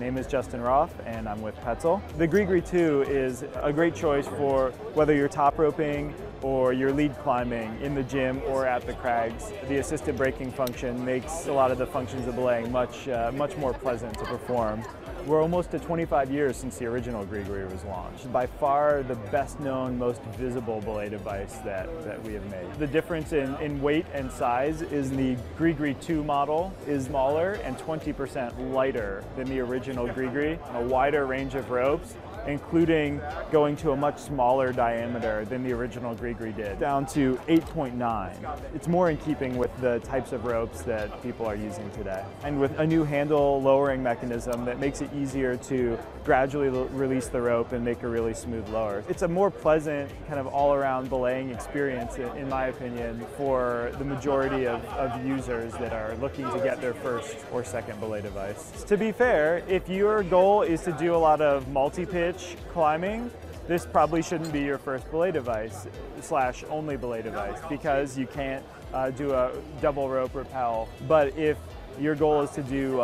name is Justin Roth and I'm with Petzl. The kXclKqd6p6g 2 is a great choice for whether you're top roping or you're lead climbing in the gym or at the crags. The assisted braking function makes a lot of the functions of belaying much more pleasant to perform. We're almost to 25 years since the original kXclKqd6p6g was launched. By far the best known, most visible belay device that we have made. The difference in weight and size is the kXclKqd6p6g 2 model is smaller and 20% lighter than the original kXclKqd6p6g. A wider range of ropes, including going to a much smaller diameter than the original kXclKqd6p6g did, down to 8.9. It's more in keeping with the types of ropes that people are using today. And with a new handle lowering mechanism that makes it easier to gradually release the rope and make a really smooth lower. It's a more pleasant kind of all-around belaying experience, in my opinion, for the majority of users that are looking to get their first or second belay device. To be fair, if your goal is to do a lot of multi-pitch climbing, this probably shouldn't be your first belay device / only belay device, because you can't do a double rope rappel. But if your goal is to do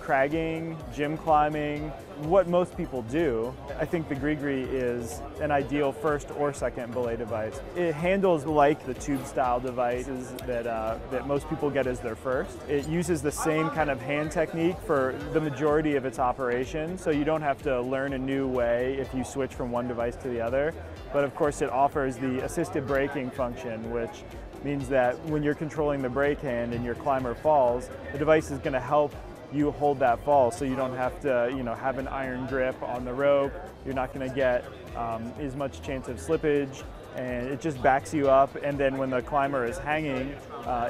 cragging, gym climbing, what most people do, I think the kXclKqd6p6g is an ideal first or second belay device. It handles like the tube style devices that most people get as their first. It uses the same kind of hand technique for the majority of its operation, so you don't have to learn a new way if you switch from one device to the other. But of course it offers the assisted braking function, which means that when you're controlling the brake hand and your climber falls, the device is going to help you hold that fall, so you don't have to have an iron grip on the rope. You're not going to get as much chance of slippage, and it just backs you up, and then when the climber is hanging,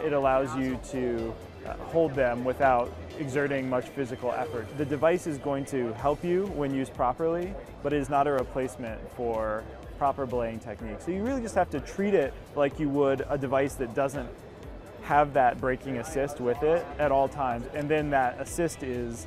it allows you to hold them without exerting much physical effort. The device is going to help you when used properly, but it is not a replacement for proper belaying technique. So you really just have to treat it like you would a device that doesn't have that braking assist with it at all times. And then that assist is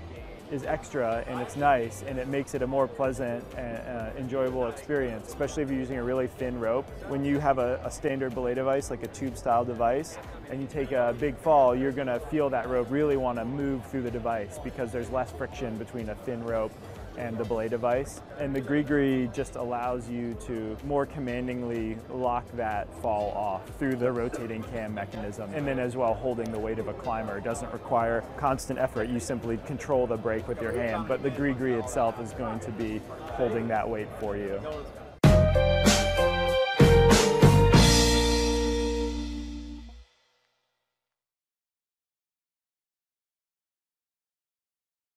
extra, and it's nice, and it makes it a more pleasant and enjoyable experience, especially if you're using a really thin rope. When you have a standard belay device, like a tube style device, and you take a big fall, you're gonna feel that rope really wanna move through the device because there's less friction between a thin rope and the belay device. And the kXclKqd6p6g just allows you to more commandingly lock that fall off through the rotating cam mechanism. And then as well, holding the weight of a climber doesn't require constant effort. You simply control the brake with your hand, but the kXclKqd6p6g itself is going to be holding that weight for you.